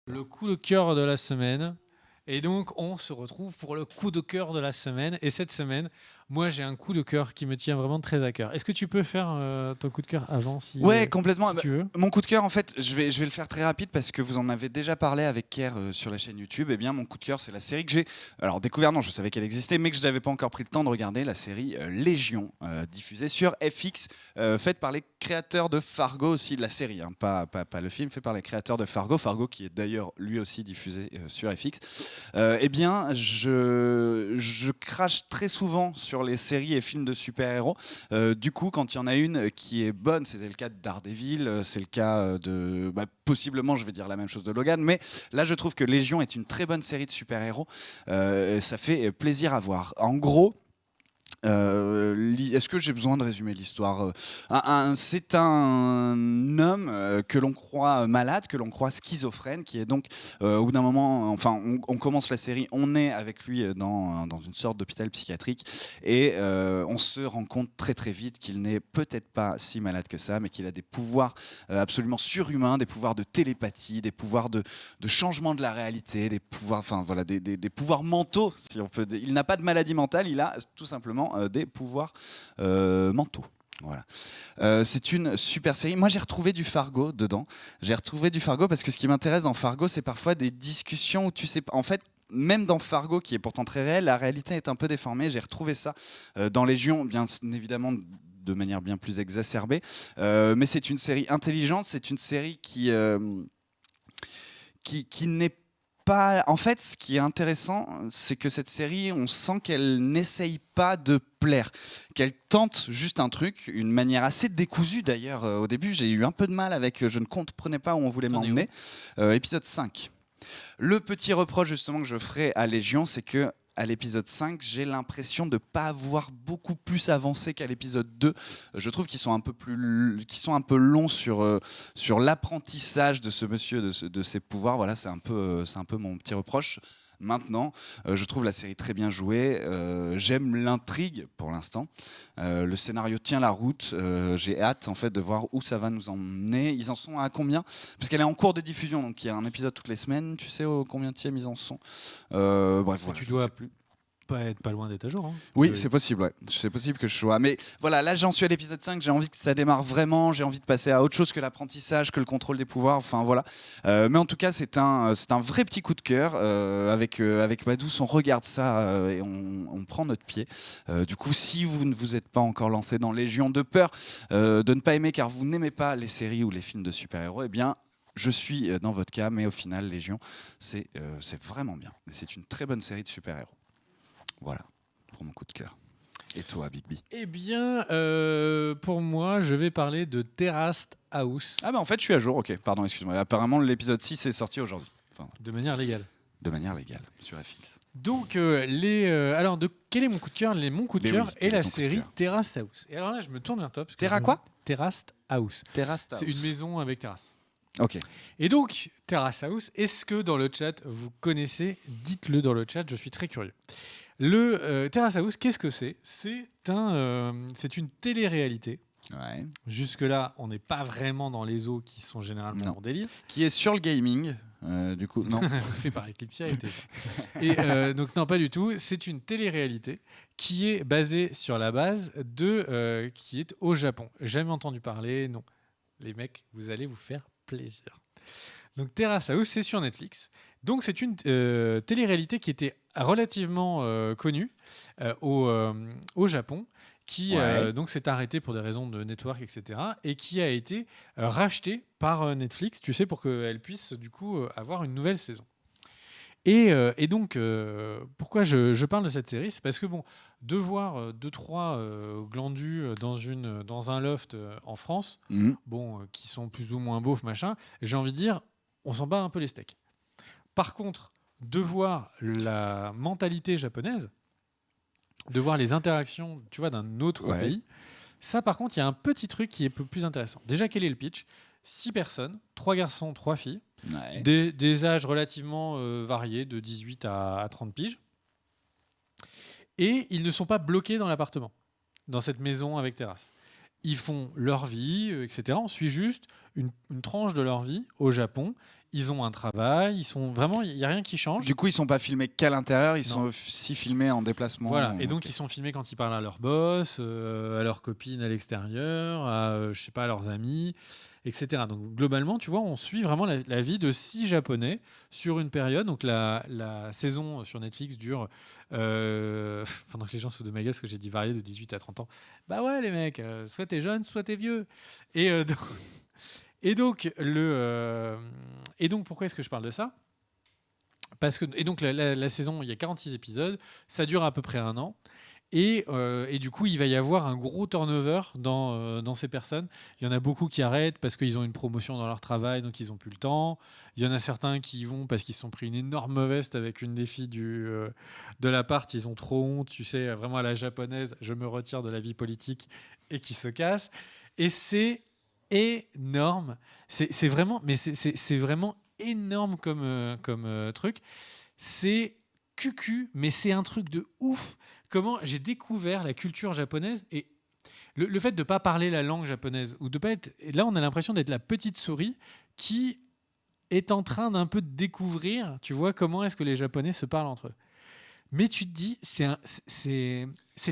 Le coup de cœur de la semaine. Et donc, on se retrouve pour le coup de cœur de la semaine. Et cette semaine, moi, j'ai un coup de cœur qui me tient vraiment très à cœur. Est-ce que tu peux faire ton coup de cœur avant, Ouais, complètement. si tu veux? Mon coup de cœur, en fait, je vais le faire très rapide parce que vous en avez déjà parlé avec Kerr sur la chaîne YouTube. Eh bien, mon coup de cœur, c'est la série que j'ai découvert. Non, je savais qu'elle existait, mais que je n'avais pas encore pris le temps de regarder, la série Légion, diffusée sur FX, faite par les créateurs de Fargo aussi, de la série, hein, pas le film, fait par les créateurs de Fargo. Fargo qui est d'ailleurs lui aussi diffusé sur FX. Eh bien, je crache très souvent sur les séries et films de super-héros. Du coup, quand il y en a une qui est bonne, c'était le cas de Daredevil, c'est le cas de... possiblement, je vais dire la même chose de Logan, mais là, je trouve que Légion est une très bonne série de super-héros. Ça fait plaisir à voir. En gros... est-ce que j'ai besoin de résumer l'histoire? C'est un homme que l'on croit malade, que l'on croit schizophrène, qui est donc au bout d'un moment, enfin on commence la série, on est avec lui dans une sorte d'hôpital psychiatrique et on se rend compte très très vite qu'il n'est peut-être pas si malade que ça, mais qu'il a des pouvoirs absolument surhumains, des pouvoirs de télépathie, des pouvoirs de changement de la réalité, des pouvoirs, enfin voilà, des pouvoirs mentaux, si on peut. Il n'a pas de maladie mentale, il a tout simplement des pouvoirs mentaux. Voilà. C'est une super série. Moi, j'ai retrouvé du Fargo dedans. J'ai retrouvé du Fargo parce que ce qui m'intéresse dans Fargo, c'est parfois des discussions où tu sais pas. En fait, même dans Fargo, qui est pourtant très réel, la réalité est un peu déformée. J'ai retrouvé ça dans Légion, bien évidemment de manière bien plus exacerbée. Mais c'est une série intelligente. C'est une série qui n'est pas... En fait, ce qui est intéressant, c'est que cette série, on sent qu'elle n'essaye pas de plaire, qu'elle tente juste un truc, une manière assez décousue d'ailleurs. Au début, j'ai eu un peu de mal avec, je ne comprenais pas où on voulait m'emmener. Épisode 5. Le petit reproche justement que je ferai à Légion, c'est que à l'épisode 5, j'ai l'impression de ne pas avoir beaucoup plus avancé qu'à l'épisode 2. Je trouve qu'ils sont un peu longs sur l'apprentissage de ce monsieur, de ses pouvoirs. Voilà, c'est un peu mon petit reproche. Maintenant, je trouve la série très bien jouée. J'aime l'intrigue pour l'instant. Le scénario tient la route. J'ai hâte en fait de voir où ça va nous emmener. Ils en sont à combien? Parce qu'elle est en cours de diffusion, donc il y a un épisode toutes les semaines. Tu sais au combienième ils en sont? Bref, voilà, Tu je ne sais dois plus. pas être pas loin d'être à jour. Hein. Oui, c'est possible, ouais. C'est possible que je sois. Mais voilà, là j'en suis à l'épisode 5, j'ai envie que ça démarre vraiment, j'ai envie de passer à autre chose que l'apprentissage, que le contrôle des pouvoirs, enfin voilà. Mais en tout cas, c'est un vrai petit coup de cœur. Avec Madous, on regarde ça et on prend notre pied. Du coup, si vous ne vous êtes pas encore lancé dans Légion de peur de ne pas aimer car vous n'aimez pas les séries ou les films de super-héros, eh bien, je suis dans votre cas, mais au final, Légion, c'est vraiment bien. Et c'est une très bonne série de super-héros. Voilà, pour mon coup de cœur. Et toi, Big B? Eh bien, pour moi, je vais parler de Terraced House. Ah bah en fait, je suis à jour, ok, pardon, excuse-moi. Apparemment, l'épisode 6 est sorti aujourd'hui. Enfin, De manière légale. de manière légale, sur FX. Donc, alors, quel est mon coup de cœur? Mon coup de Mais cœur oui, est quel est la ton coup de série cœur? Terraced House. Et alors là, je me tourne vers toi. Terra quoi? Terraced House. Terrace C'est une maison avec terrasse. Ok. Et donc, Terrace House, est-ce que dans le chat, vous connaissez? Dites-le dans le chat, je suis très curieux. Le Terrace House, qu'est-ce que c'est? C'est une télé-réalité. Ouais. Jusque-là, on n'est pas vraiment dans les eaux qui sont généralement mon délire. Qui est sur le gaming, du coup, non. Fait par Eclipsia. Et donc, non, pas du tout. C'est une télé-réalité qui est basée sur la base qui est au Japon. Jamais entendu parler, non. Les mecs, vous allez vous faire plaisir. Donc Terrace House, c'est sur Netflix. Donc c'est une télé-réalité qui était relativement connue au Japon, qui donc s'est arrêtée pour des raisons de network, etc. et qui a été rachetée par Netflix, tu sais, pour qu'elle puisse du coup avoir une nouvelle saison. Et donc, pourquoi je parle de cette série? C'est parce que bon, de voir 2-3 glandus dans un loft en France, qui sont plus ou moins beaufs, machin, j'ai envie de dire, on s'en bat un peu les steaks. Par contre, de voir la mentalité japonaise, de voir les interactions, tu vois, d'un autre pays, ça, par contre, il y a un petit truc qui est peu plus intéressant. Déjà, quel est le pitch? 6 personnes, 3 garçons, 3 filles, des âges relativement variés, de 18 à 30 piges. Et ils ne sont pas bloqués dans l'appartement, dans cette maison avec terrasse. Ils font leur vie, etc. On suit juste une tranche de leur vie au Japon. ils ont un travail, ils sont vraiment, il n'y a rien qui change. Du coup, ils sont pas filmés qu'à l'intérieur, ils sont aussi filmés en déplacement. Voilà. Et donc, ils sont filmés quand ils parlent à leur boss, à leurs copines à l'extérieur, à, je sais pas, à leurs amis, etc. Donc, globalement, tu vois, on suit vraiment la vie de 6 Japonais sur une période. Donc, la saison sur Netflix dure, pendant que les gens se foutent de ma gueule, parce que j'ai dit varié de 18 à 30 ans. Bah ouais, les mecs, soit t'es jeune, soit t'es vieux. Et donc, et donc, pourquoi est-ce que je parle de ça ? Parce que, et donc la saison, il y a 46 épisodes, ça dure à peu près 1 an. Et du coup, il va y avoir un gros turnover dans ces personnes. Il y en a beaucoup qui arrêtent parce qu'ils ont une promotion dans leur travail, donc ils n'ont plus le temps. Il y en a certains qui y vont parce qu'ils se sont pris une énorme veste avec une des filles de l'appart. Ils ont trop honte, tu sais, vraiment à la japonaise, je me retire de la vie politique, et qui se cassent. Et c'est énorme. C'est vraiment, mais c'est vraiment énorme comme truc. C'est cucu, mais c'est un truc de ouf. Comment j'ai découvert la culture japonaise et le fait de ne pas parler la langue japonaise ou de pas être. Là, on a l'impression d'être la petite souris qui est en train d'un peu de découvrir, tu vois, comment est-ce que les Japonais se parlent entre eux. Mais tu te dis, c'est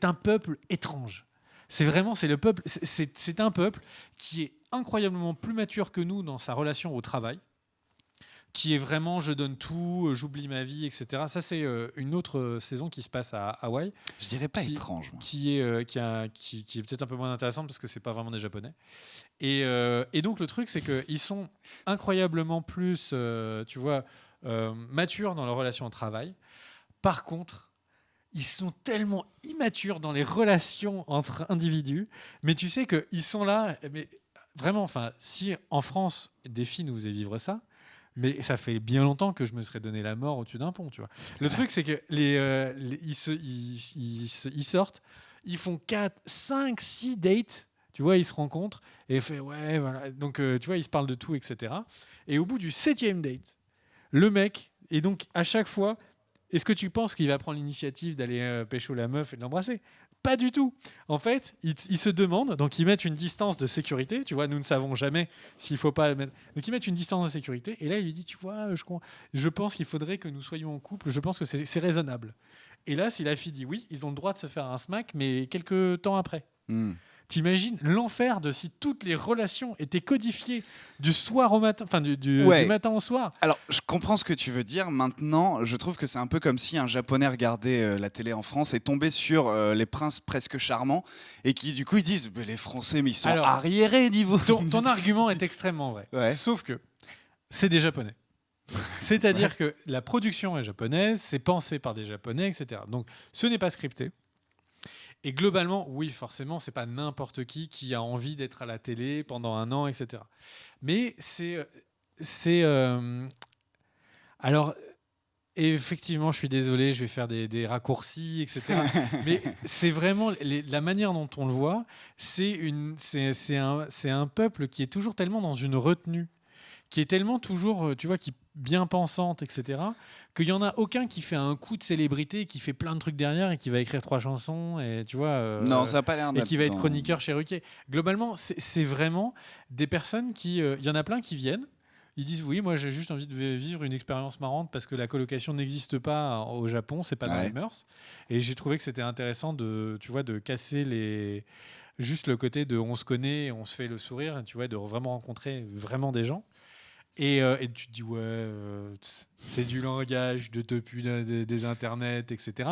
un peuple étrange. C'est le peuple. C'est un peuple qui est incroyablement plus mature que nous dans sa relation au travail, qui est vraiment je donne tout, j'oublie ma vie, etc. Ça, c'est une autre saison qui se passe à Hawaï. Je dirais pas étrange. Moi. Qui est peut-être un peu moins intéressante parce que c'est pas vraiment des Japonais. Et donc le truc, c'est qu'ils sont incroyablement plus, tu vois, matures dans leur relation au travail. Par contre, ils sont tellement immatures dans les relations entre individus. Mais tu sais qu'ils sont là. Mais vraiment, enfin, si en France, des filles nous faisaient vivre ça, mais ça fait bien longtemps que je me serais donné la mort au-dessus d'un pont, tu vois. Le truc, c'est que ils sortent, ils font 4, 5, 6 dates, tu vois, ils se rencontrent, et ils font, ouais, voilà. Donc, tu vois, ils se parlent de tout, etc. Et au bout du 7e date, le mec, et donc, à chaque fois, est-ce que tu penses qu'il va prendre l'initiative d'aller pécho la meuf et de l'embrasser ? Pas du tout. En fait, ils se demandent, donc ils mettent une distance de sécurité. Tu vois, nous ne savons jamais s'il faut pas mettre. Donc ils mettent une distance de sécurité. Et là, il lui dit, tu vois, je pense qu'il faudrait que nous soyons en couple. Je pense que c'est raisonnable. Et là, si la fille dit oui, ils ont le droit de se faire un smack, mais quelques temps après. T'imagines l'enfer de si toutes les relations étaient codifiées du soir au matin, enfin du matin au soir. Alors, je comprends ce que tu veux dire. Maintenant, je trouve que c'est un peu comme si un Japonais regardait la télé en France et tombait sur les princes presque charmants et qui, du coup, ils disent les Français, mais ils sont arriérés niveau. Ton argument est extrêmement vrai. Ouais. Sauf que c'est des Japonais. C'est-à-dire que la production est japonaise, c'est pensé par des Japonais, etc. Donc, ce n'est pas scripté. Et globalement, oui, forcément, c'est pas n'importe qui a envie d'être à la télé pendant 1 an, etc. Mais alors, effectivement, je suis désolé, je vais faire des raccourcis, etc. Mais c'est vraiment la manière dont on le voit. C'est un peuple qui est toujours tellement dans une retenue, qui est tellement toujours, tu vois, qui bien pensante, etc., qu'il n'y en a aucun qui fait un coup de célébrité, qui fait plein de trucs derrière et qui va écrire 3 chansons, et tu vois, non, ça a pas l'air et qui va être chroniqueur chez Ruquier. Globalement, c'est vraiment des personnes qui... Il y en a plein qui viennent, ils disent oui, moi j'ai juste envie de vivre une expérience marrante parce que la colocation n'existe pas au Japon, c'est pas dans les mœurs. Et j'ai trouvé que c'était intéressant de casser juste le côté de on se connaît, on se fait le sourire, tu vois, de vraiment rencontrer vraiment des gens. Et tu te dis, c'est du langage de tepu des internets, etc.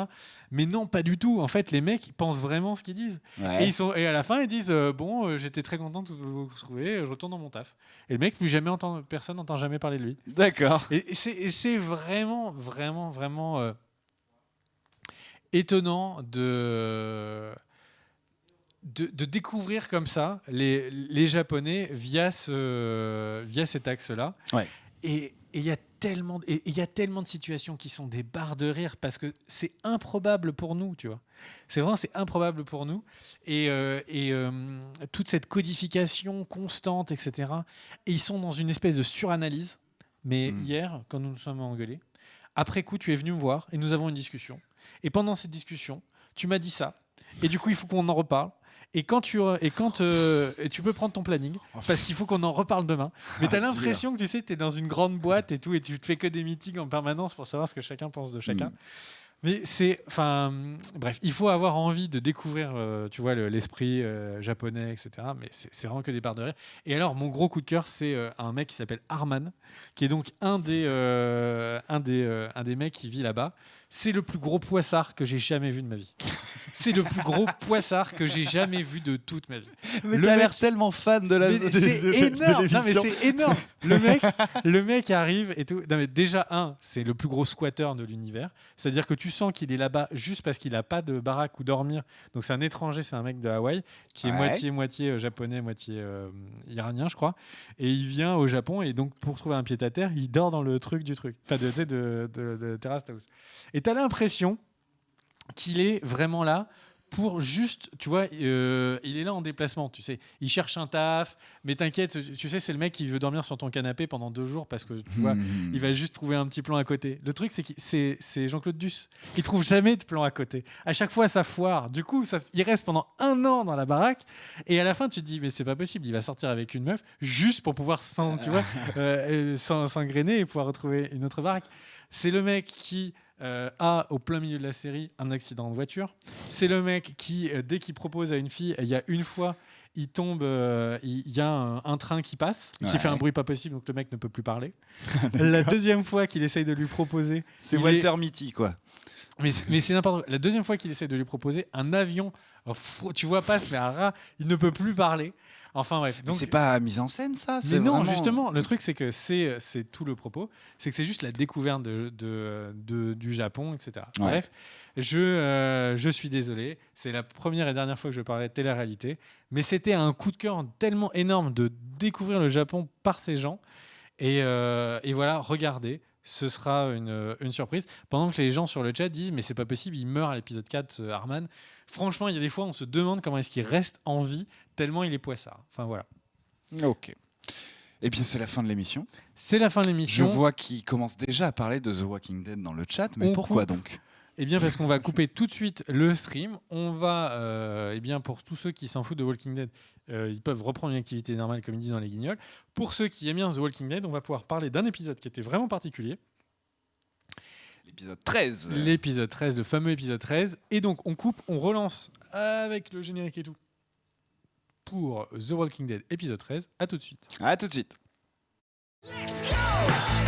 Mais non, pas du tout. En fait, les mecs, ils pensent vraiment ce qu'ils disent. Ouais. Et à la fin, ils disent, j'étais très content de vous retrouver, je retourne dans mon taf. Et le mec, personne n'entend jamais parler de lui. D'accord. Et c'est vraiment, vraiment, vraiment étonnant de découvrir comme ça les Japonais via cet axe-là. Ouais. Et il y a tellement de situations qui sont des barres de rire parce que c'est improbable pour nous, tu vois. C'est improbable pour nous. Et toute cette codification constante, etc. Et ils sont dans une espèce de suranalyse. Mais hier, quand nous nous sommes engueulés, après coup, tu es venu me voir et nous avons une discussion. Et pendant cette discussion, tu m'as dit ça. Et du coup, il faut qu'on en reparle. Et tu peux prendre ton planning parce qu'il faut qu'on en reparle demain. Mais t'as l'impression que tu sais, t'es dans une grande boîte et tout, et tu te fais que des meetings en permanence pour savoir ce que chacun pense de chacun. Mais bref, il faut avoir envie de découvrir, tu vois, l'esprit japonais, etc. Mais c'est vraiment que des barres de rire. Et alors, mon gros coup de cœur, c'est un mec qui s'appelle Arman, qui est donc un des mecs qui vit là-bas. C'est le plus gros poissard que j'ai jamais vu de ma vie. C'est le plus gros poissard que j'ai jamais vu de toute ma vie. Mais t'as l'air tellement fan de la. C'est énorme. Non, mais c'est énorme. Le mec arrive et tout. Non, mais déjà c'est le plus gros squatter de l'univers. C'est-à-dire que tu sens qu'il est là-bas juste parce qu'il a pas de baraque où dormir. Donc c'est un étranger, c'est un mec de Hawaï qui est moitié japonais, moitié iranien, je crois. Et il vient au Japon et donc pour trouver un pied-à-terre, il dort dans le truc du truc. Enfin, de Terrace House. Et t'as l'impression qu'il est vraiment là pour juste, tu vois, il est là en déplacement, tu sais, il cherche un taf, mais t'inquiète, tu sais, c'est le mec qui veut dormir sur ton canapé pendant 2 jours parce que, tu vois, il va juste trouver un petit plan à côté. Le truc, c'est que c'est Jean-Claude Duss, il trouve jamais de plan à côté. À chaque fois, ça foire. Du coup, il reste pendant 1 an dans la baraque, et à la fin, tu te dis, mais c'est pas possible, il va sortir avec une meuf juste pour pouvoir s'engrainer et pouvoir retrouver une autre baraque. C'est le mec qui a, au plein milieu de la série, un accident de voiture. C'est le mec qui, dès qu'il propose à une fille, il y a une fois, il tombe, il y a un train qui passe, qui fait un bruit pas possible, donc le mec ne peut plus parler. La deuxième fois qu'il essaye de lui proposer... C'est Walter Mitty, quoi. Mais c'est n'importe quoi. La deuxième fois qu'il essaye de lui proposer, un avion, tu vois, passe, mais un rat, il ne peut plus parler. Enfin bref. Donc, c'est pas mise en scène, ça. Mais non, justement, le truc c'est que c'est tout le propos, c'est que c'est juste la découverte du Japon, etc. Ouais. Bref, je suis désolé, c'est la première et dernière fois que je parlais de télé-réalité, mais c'était un coup de cœur tellement énorme de découvrir le Japon par ces gens. Et voilà, regardez. Ce sera une surprise. Pendant que les gens sur le chat disent mais c'est pas possible, il meurt à l'épisode 4, Arman. Franchement, il y a des fois on se demande comment est-ce qu'il reste en vie tellement il est poissard. Enfin voilà. Ok. Eh bien c'est la fin de l'émission. C'est la fin de l'émission. Je vois qu'il commence déjà à parler de The Walking Dead dans le chat, mais pourquoi donc ? Eh bien parce qu'on va couper tout de suite le stream. On va, eh bien pour tous ceux qui s'en foutent de Walking Dead, ils peuvent reprendre une activité normale comme ils disent dans les guignols. Pour ceux qui aiment bien The Walking Dead, on va pouvoir parler d'un épisode qui était vraiment particulier. L'épisode 13. L'épisode 13, le fameux épisode 13. Et donc on coupe, on relance avec le générique et tout pour The Walking Dead épisode 13. À tout de suite. À tout de suite. Let's go!